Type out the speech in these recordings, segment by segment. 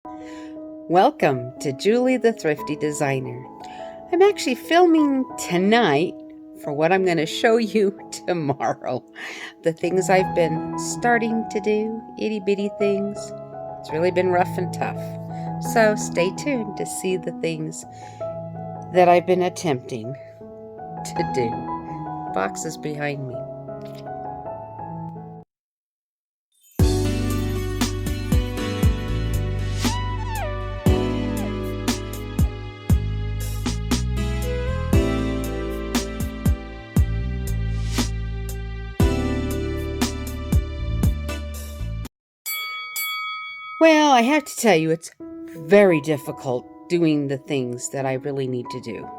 Welcome to Julie the Thrifty Designer. I'm actually filming tonight for what I'm going to show you tomorrow. The things I've been starting to do, itty bitty things. It's really been rough and tough. So stay tuned to see the things that I've been attempting to do. Boxes behind me. Well, I have to tell you, it's very difficult doing the things that I really need to do.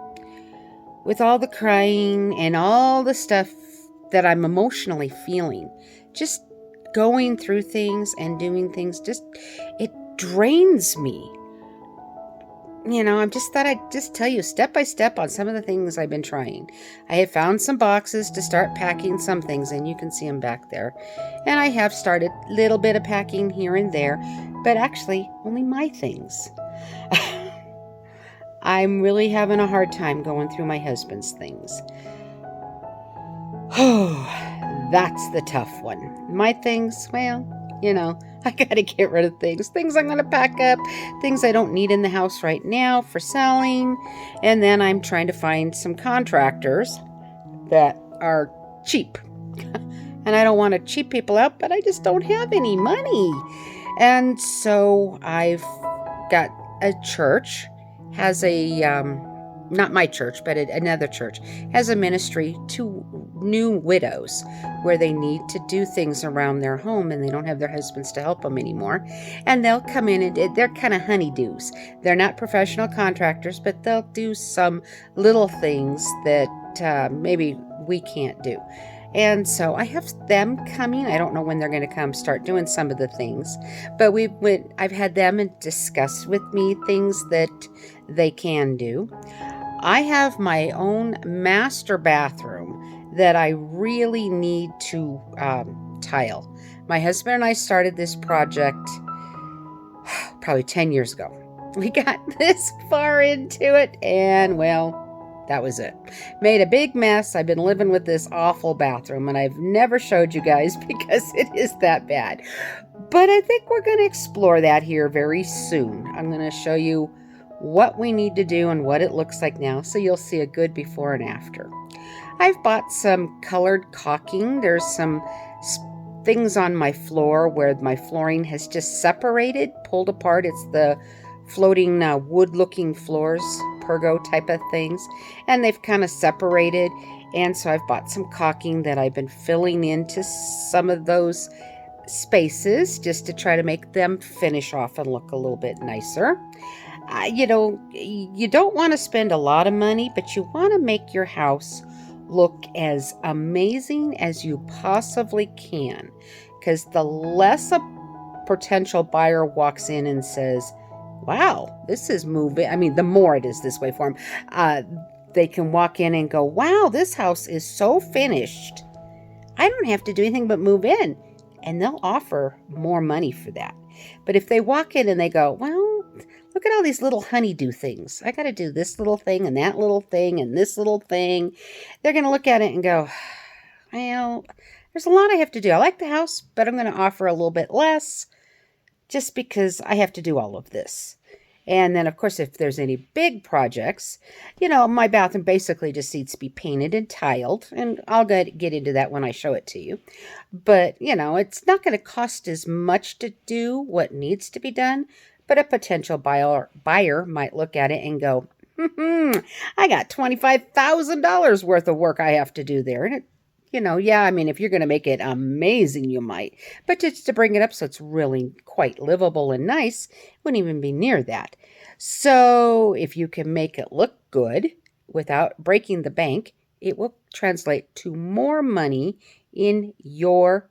With all the crying and all the stuff that I'm emotionally feeling, just going through things and doing things, it drains me. I just thought I'd just tell you step by step on some of the things I've been trying. I have found some boxes to start packing some things, and you can see them back there. And I have started a little bit of packing here and there, but actually only my things. I'm really having a hard time going through my husband's things. Oh, that's the tough one. My things, well, I gotta get rid of things I'm gonna pack up, things I don't need in the house right now for selling, and then I'm trying to find some contractors that are cheap. And I don't want to cheap people out, but I just don't have any money. And so I've got a church, has a, not my church, but another church, has a ministry to new widows where they need to do things around their home and they don't have their husbands to help them anymore. And they'll come in and they're kind of honeydews. They're not professional contractors, but they'll do some little things that maybe we can't do. And so I have them coming. I don't know when they're going to come start doing some of the things, but I've had them and discuss with me things that they can do. I have my own master bathroom that I really need to tile. My husband and I started this project probably 10 years ago. We got this far into it and, well, that was it. Made a big mess. I've been living with this awful bathroom, and I've never showed you guys because it is that bad. But I think we're going to explore that here very soon. I'm going to show you what we need to do and what it looks like now, so you'll see a good before and after. I've bought some colored caulking. There's some things on my floor where my flooring has just separated, pulled apart. It's the floating wood-looking floors, pergo type of things, and they've kind of separated. And so I've bought some caulking that I've been filling into some of those spaces just to try to make them finish off and look a little bit nicer. You don't want to spend a lot of money, but you want to make your house look as amazing as you possibly can, because the less a potential buyer walks in and says, wow, this is moving. I mean, the more it is this way for them, they can walk in and go, wow, this house is so finished. I don't have to do anything but move in. And they'll offer more money for that. But if they walk in and they go, well, look at all these little honeydew things. I got to do this little thing and that little thing and this little thing. They're going to look at it and go, well, there's a lot I have to do. I like the house, but I'm going to offer a little bit less just because I have to do all of this. And then, of course, if there's any big projects, my bathroom basically just needs to be painted and tiled. And I'll get into that when I show it to you. But, it's not going to cost as much to do what needs to be done. But a potential buyer might look at it and go, I got $25,000 worth of work I have to do there. And if you're going to make it amazing, you might. But just to bring it up so it's really quite livable and nice, wouldn't even be near that. So if you can make it look good without breaking the bank, it will translate to more money in your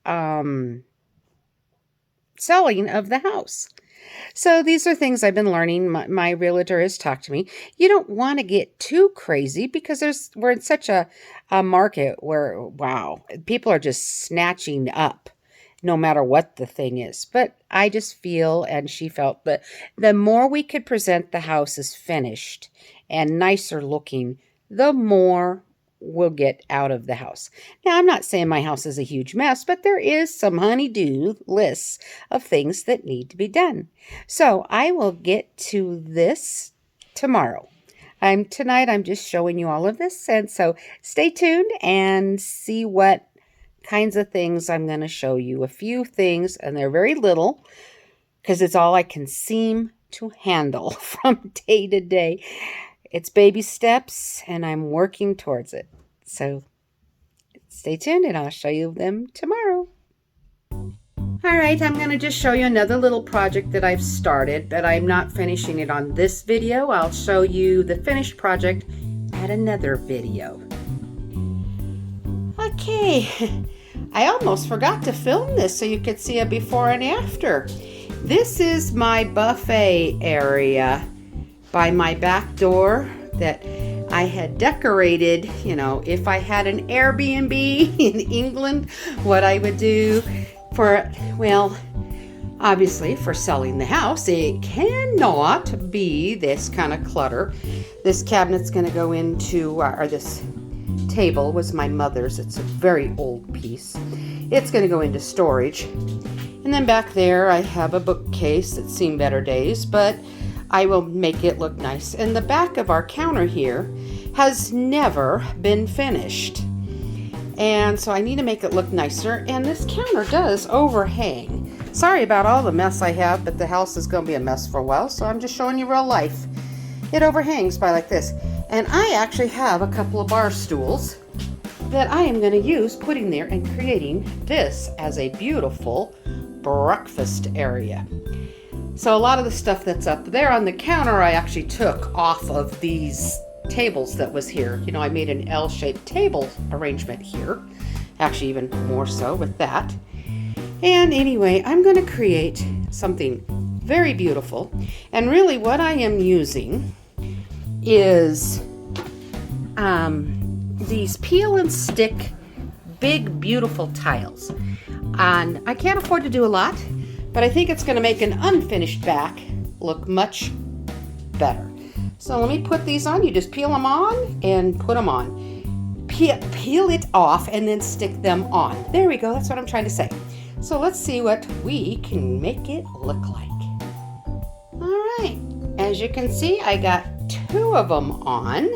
selling of the house. So these are things I've been learning. My realtor has talked to me. You don't want to get too crazy because we're in such a market where, wow, people are just snatching up no matter what the thing is. But I just feel, and she felt, that the more we could present the house as finished and nicer looking, the more we'll get out of the house. Now, I'm not saying my house is a huge mess, but there is some honey-do lists of things that need to be done. So I will get to this tomorrow. Tonight I'm just showing you all of this, and so stay tuned and see what kinds of things I'm going to show you. A few things, and they're very little because it's all I can seem to handle from day to day. It's baby steps, and I'm working towards it. So stay tuned, and I'll show you them tomorrow. All right, I'm going to just show you another little project that I've started, but I'm not finishing it on this video. I'll show you the finished project at another video. Okay, I almost forgot to film this so you could see a before and after. This is my buffet area by my back door that I had decorated. You know, if I had an Airbnb in England, what I would do for, well, obviously for selling the house, it cannot be this kind of clutter. This cabinet's going to go into, or this table was my mother's. It's a very old piece. It's going to go into storage. And then back there I have a bookcase that's seen better days, but I will make it look nice. And the back of our counter here has never been finished. And so I need to make it look nicer, and this counter does overhang. Sorry about all the mess I have, but the house is going to be a mess for a while, so I'm just showing you real life. It overhangs by like this. And I actually have a couple of bar stools that I am going to use putting there and creating this as a beautiful breakfast area. So a lot of the stuff that's up there on the counter I actually took off of these tables that was here. You know, I made an L-shaped table arrangement here, actually even more so with that. And anyway, I'm going to create something very beautiful, and really what I am using is these peel and stick big beautiful tiles, and I can't afford to do a lot, but I think it's going to make an unfinished back look much better. So let me put these on. You just peel them on and put them on. Peel it off and then stick them on. There we go. That's what I'm trying to say. So let's see what we can make it look like. All right. As you can see, I got 2 of them on.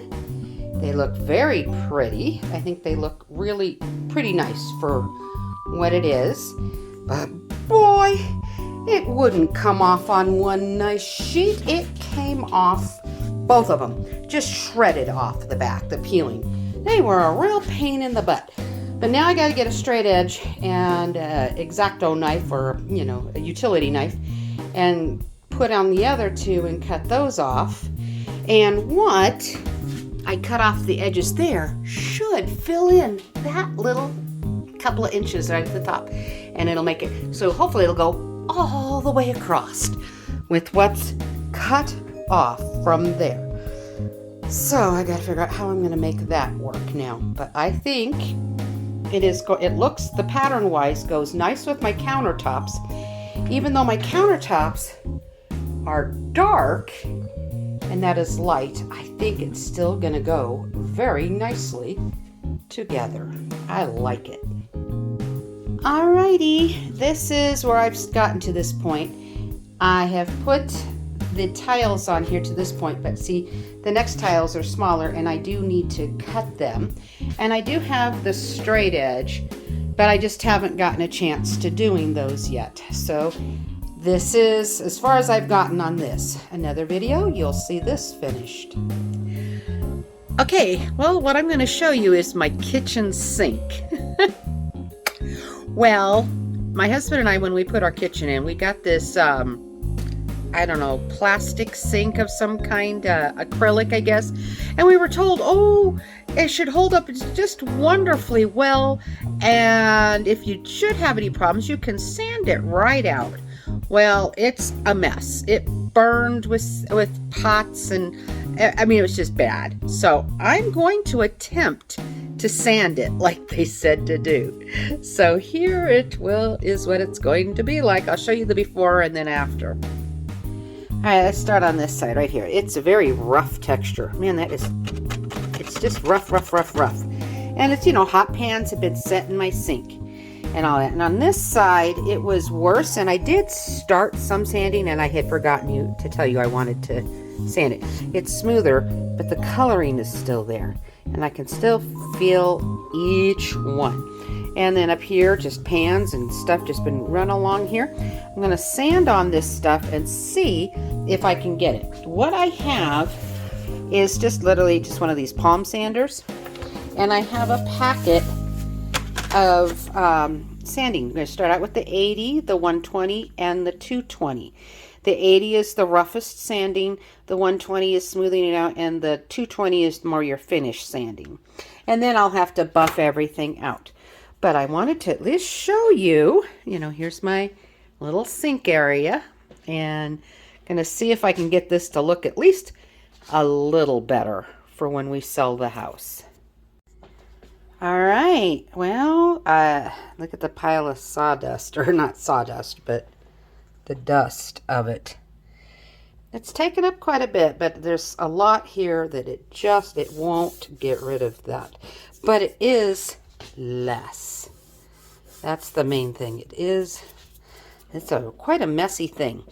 They look very pretty. I think they look really pretty nice for what it is. But boy, it wouldn't come off on one nice sheet. It came off, both of them, just shredded off the back, the peeling. They were a real pain in the butt. But now I got to get a straight edge and X-Acto knife, or, you know, a utility knife, and put on the other 2 and cut those off. And what I cut off the edges there should fill in that little couple of inches right at the top. And it'll make it, so hopefully it'll go all the way across with what's cut off from there. So I got to figure out how I'm going to make that work now. But I think it looks, the pattern wise goes nice with my countertops. Even though my countertops are dark and that is light, I think it's still going to go very nicely together. I like it. Alrighty, this is where I've gotten to this point. I have put the tiles on here to this point, but see, the next tiles are smaller and I do need to cut them. And I do have the straight edge, but I just haven't gotten a chance to doing those yet. So this is as far as I've gotten on this. Another video, you'll see this finished. Okay, well, what I'm going to show you is my kitchen sink. Well, my husband and I, when we put our kitchen in, we got this, I don't know, plastic sink of some kind, acrylic, I guess. And we were told, oh, it should hold up just wonderfully well. And if you should have any problems, you can sand it right out. Well, it's a mess. It burned with pots, and I mean, it was just bad. So I'm going to attempt to sand it like they said to do. So here is what it's going to be like. I'll show you the before and then after. All right, let's start on this side right here. It's a very rough texture. Man, it's just rough. And it's, hot pans have been set in my sink and all that. And on this side, it was worse. And I did start some sanding, and I had forgotten to tell you I wanted to sand it. It's smoother, but the coloring is still there. And I can still feel each one. And then up here, just pans and stuff just been run along here. I'm going to sand on this stuff and see if I can get it. What I have is just literally just one of these palm sanders. And I have a packet of sanding. I'm going to start out with the 80, the 120, and the 220. The 80 is the roughest sanding, the 120 is smoothing it out, and the 220 is more your finish sanding. And then I'll have to buff everything out. But I wanted to at least show you, here's my little sink area, and going to see if I can get this to look at least a little better for when we sell the house. All right, well, look at the pile of sawdust, or not sawdust, but the dust of it. It's taken up quite a bit, but there's a lot here that it won't get rid of that. But it is less. That's the main thing. It's quite a messy thing.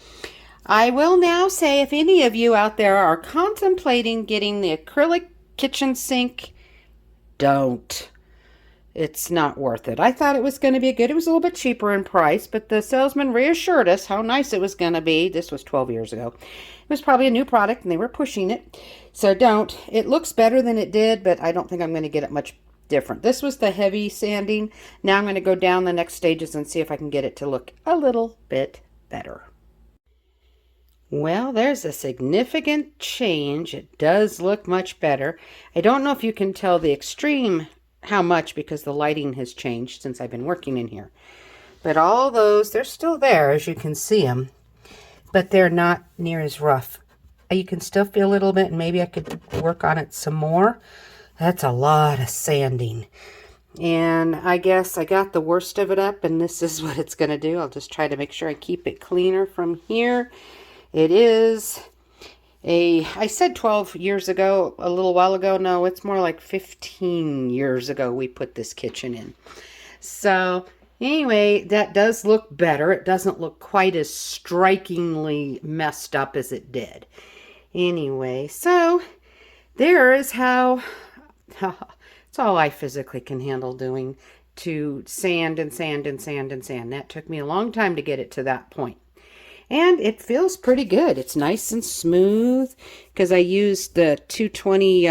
I will now say, if any of you out there are contemplating getting the acrylic kitchen sink, don't. It's not worth it. I thought it was going to be good. It was a little bit cheaper in price, but the salesman reassured us how nice it was going to be. This was 12 years ago. It was probably a new product, and they were pushing it. So don't. It looks better than it did, but I don't think I'm going to get it much different. This was the heavy sanding. Now I'm going to go down the next stages and see if I can get it to look a little bit better. Well, there's a significant change. It does look much better. I don't know if you can tell the extreme how much, because the lighting has changed since I've been working in here. But all those, they're still there, as you can see them, but they're not near as rough. You can still feel a little bit, and maybe I could work on it some more. That's a lot of sanding. And I guess I got the worst of it up, and this is what it's going to do. I'll just try to make sure I keep it cleaner from here. It is I said 12 years ago, a little while ago. No, it's more like 15 years ago we put this kitchen in. So anyway, that does look better. It doesn't look quite as strikingly messed up as it did. Anyway, so there is how it's all I physically can handle doing, to sand and sand and sand and sand. That took me a long time to get it to that point. And it feels pretty good. It's nice and smooth because I used the 220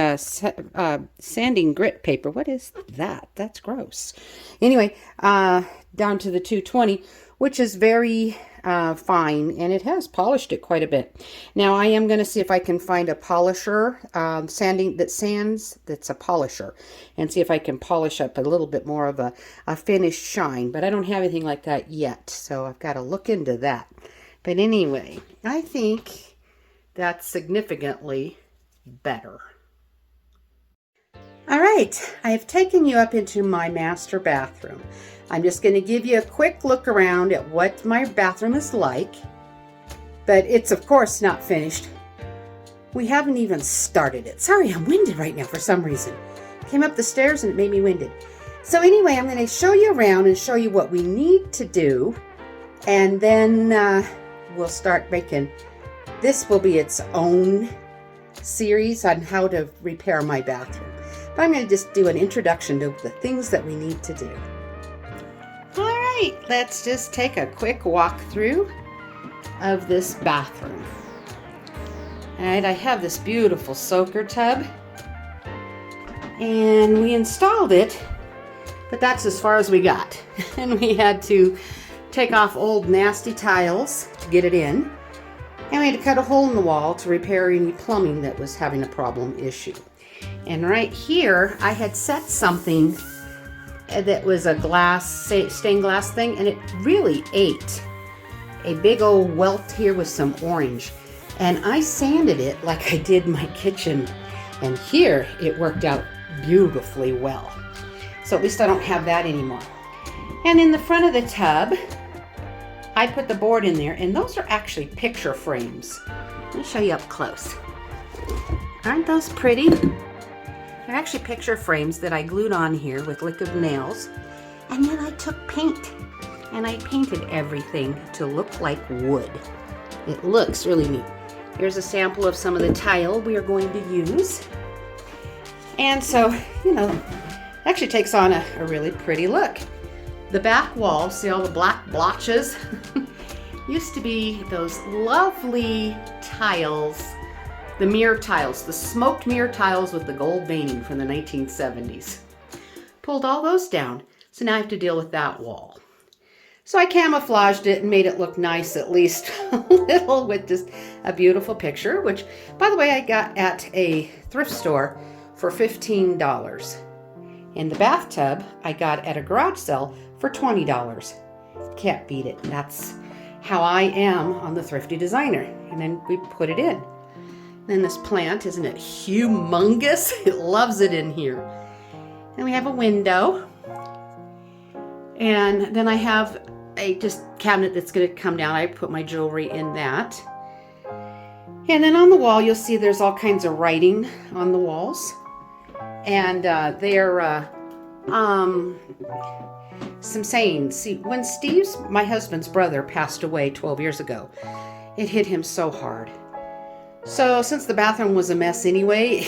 sanding grit paper. What is that? That's gross. Anyway, down to the 220, which is very fine, and it has polished it quite a bit. Now I am going to see if I can find a polisher, that's a polisher, and see if I can polish up a little bit more of a finished shine. But I don't have anything like that yet, so I've got to look into that. But anyway, I think that's significantly better. All right, I've taken you up into my master bathroom. I'm just going to give you a quick look around at what my bathroom is like. But it's, of course, not finished. We haven't even started it. Sorry, I'm winded right now for some reason. Came up the stairs and it made me winded. So anyway, I'm going to show you around and show you what we need to do. And then we'll start making, this will be its own series on how to repair my bathroom. But I'm going to just do an introduction to the things that we need to do. All right, let's just take a quick walk through of this bathroom. All right, I have this beautiful soaker tub, and we installed it, but that's as far as we got. And we had to take off old nasty tiles to get it in, and we had to cut a hole in the wall to repair any plumbing that was having a problem issue. And right here I had set something that was a stained glass thing, and it really ate a big old welt here with some orange, and I sanded it like I did my kitchen, and here it worked out beautifully well. So at least I don't have that anymore. And in the front of the tub, I put the board in there, and those are actually picture frames. Let me show you up close. Aren't those pretty? They're actually picture frames that I glued on here with liquid nails. And then I took paint and I painted everything to look like wood. It looks really neat. Here's a sample of some of the tile we are going to use. And so, it actually takes on a really pretty look. The back wall, see all the black blotches? Used to be those lovely tiles, the mirror tiles, the smoked mirror tiles with the gold veining from the 1970s. Pulled all those down, so now I have to deal with that wall. So I camouflaged it and made it look nice, at least a little, with just a beautiful picture, which, by the way, I got at a thrift store for $15. And the bathtub I got at a garage sale for $20. Can't beat it. That's how I am on the Thrifty Designer. And then we put it in. Then this plant, isn't it humongous? It loves it in here. And we have a window. And then I have a just cabinet that's going to come down. I put my jewelry in that. And then on the wall, you'll see there's all kinds of writing on the walls. And they're some sayings. See, when Steve's, my husband's brother, passed away 12 years ago, it hit him so hard. So since the bathroom was a mess anyway,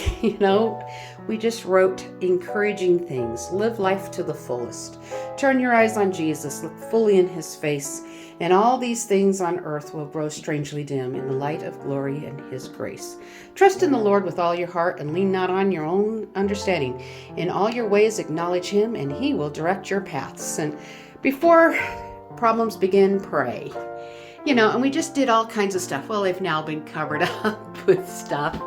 we just wrote encouraging things. Live life to the fullest. Turn your eyes on Jesus. Look fully in his face. And all these things on earth will grow strangely dim in the light of glory and his grace. Trust in the Lord with all your heart and lean not on your own understanding. In all your ways acknowledge him and he will direct your paths. And before problems begin, pray. And we just did all kinds of stuff. Well, they've now been covered up with stuff,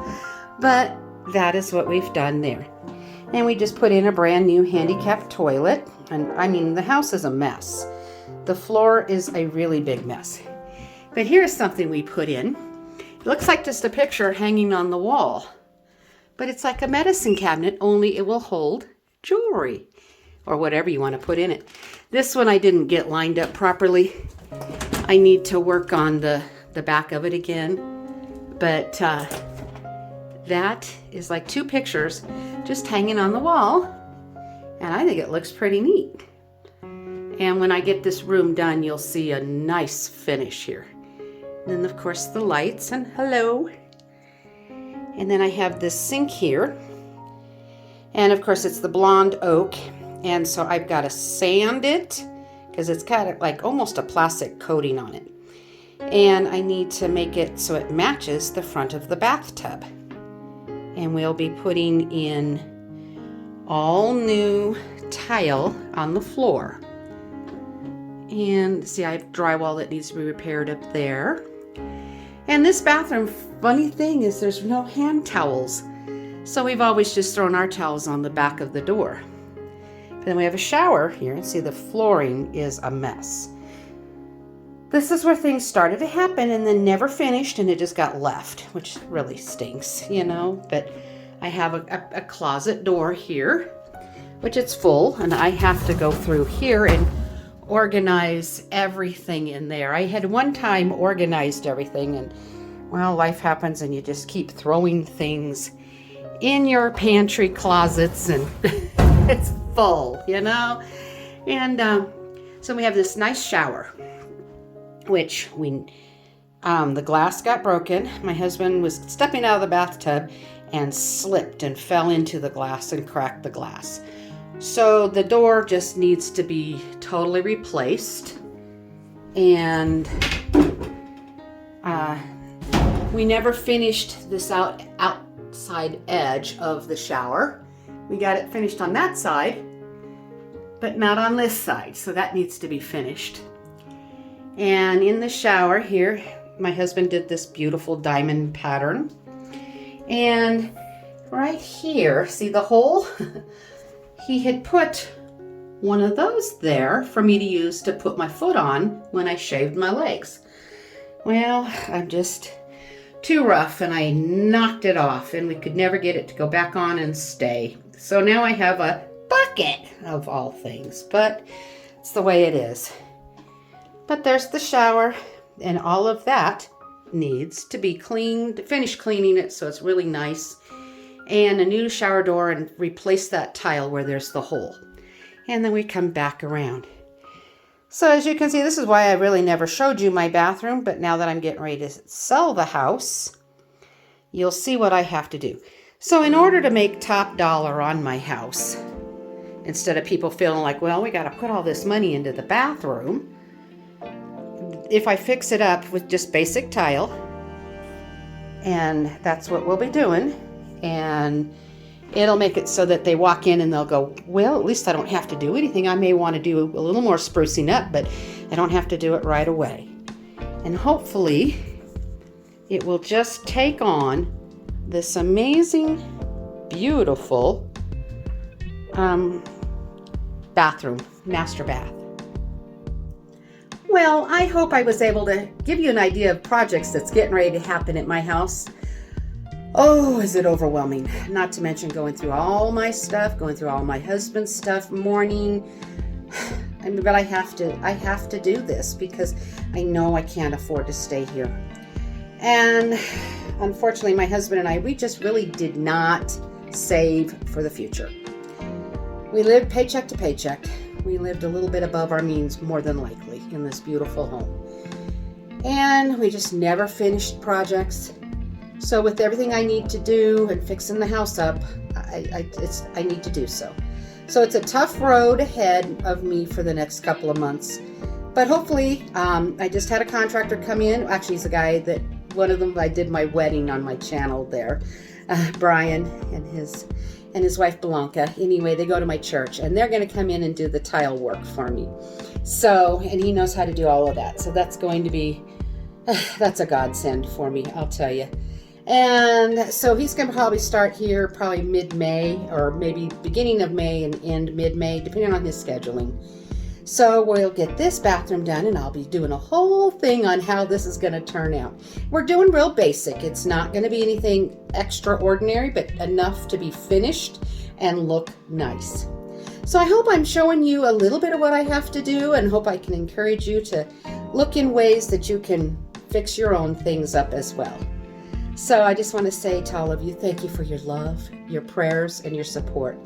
but that is what we've done there. And we just put in a brand new handicapped toilet. And I mean, the house is a mess. The floor is a really big mess. But here's something we put in. It looks like just a picture hanging on the wall, but it's like a medicine cabinet, only it will hold jewelry or whatever you want to put in it. This one I didn't get lined up properly. I need to work on the back of it again, but that is like two pictures just hanging on the wall, and I think it looks pretty neat. And when I get this room done, you'll see a nice finish here. And then, of course, the lights, and hello. And then I have this sink here, and of course, it's the blonde oak, and so I've got to sand it, because it's got like almost a plastic coating on it. And I need to make it so it matches the front of the bathtub. And we'll be putting in all new tile on the floor. And see, I have drywall that needs to be repaired up there. And this bathroom, funny thing is there's no hand towels. So we've always just thrown our towels on the back of the door. Then we have a shower here, and see the flooring is a mess. This is where things started to happen and then never finished, and it just got left, which really stinks, But I have a closet door here, which it's full, and I have to go through here and organize everything in there. I had one time organized everything, and well, life happens and you just keep throwing things in your pantry closets, and it's full, And so we have this nice shower, which the glass got broken. My husband was stepping out of the bathtub and slipped and fell into the glass and cracked the glass. So the door just needs to be totally replaced. And we never finished this outside edge of the shower. We got it finished on that side, but not on this side, so that needs to be finished. And in the shower here, my husband did this beautiful diamond pattern. And right here, see the hole? He had put one of those there for me to use to put my foot on when I shaved my legs. Well, I'm just too rough, and I knocked it off, and we could never get it to go back on and stay. So now I have a bucket of all things, but it's the way it is. But there's the shower, and all of that needs to be cleaned, finish cleaning it so it's really nice, and a new shower door, and replace that tile where there's the hole. And then we come back around. So as you can see, this is why I really never showed you my bathroom, but now that I'm getting ready to sell the house, you'll see what I have to do. So in order to make top dollar on my house, instead of people feeling like, well, we got to put all this money into the bathroom, if I fix it up with just basic tile, and that's what we'll be doing, and it'll make it so that they walk in and they'll go, well, at least I don't have to do anything. I may want to do a little more sprucing up, but I don't have to do it right away. And hopefully it will just take on this amazing, beautiful bathroom, master bath. Well, I hope I was able to give you an idea of projects that's getting ready to happen at my house. Oh, is it overwhelming? Not to mention going through all my stuff, going through all my husband's stuff, mourning. But I have to do this because I know I can't afford to stay here. And unfortunately, my husband and I, we just really did not save for the future. We lived paycheck to paycheck. We lived a little bit above our means, more than likely, in this beautiful home. And we just never finished projects. So with everything I need to do and fixing the house up, I need to do so. So it's a tough road ahead of me for the next couple of months. But hopefully, I just had a contractor come in. Actually, he's a guy that, one of them, I did my wedding on my channel there. Brian and his wife Blanca. Anyway, they go to my church, and they're going to come in and do the tile work for me. So, and he knows how to do all of that. So that's going to be, that's a godsend for me, I'll tell you. And so he's going to probably start here probably mid-May, or maybe beginning of May and end mid-May, depending on his scheduling. So we'll get this bathroom done, and I'll be doing a whole thing on how this is going to turn out. We're doing real basic. It's not going to be anything extraordinary, but enough to be finished and look nice. So I hope I'm showing you a little bit of what I have to do, and hope I can encourage you to look in ways that you can fix your own things up as well. So I just want to say to all of you, thank you for your love, your prayers, and your support.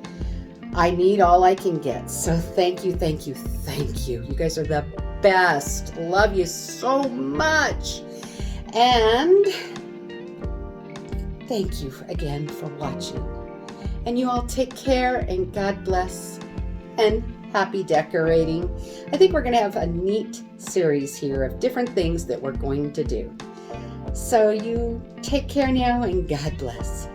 I need all I can get. So thank you, thank you, thank you. You guys are the best. Love you so much. And thank you again for watching. And you all take care, and God bless, and happy decorating. I think we're going to have a neat series here of different things that we're going to do. So you take care now, and God bless.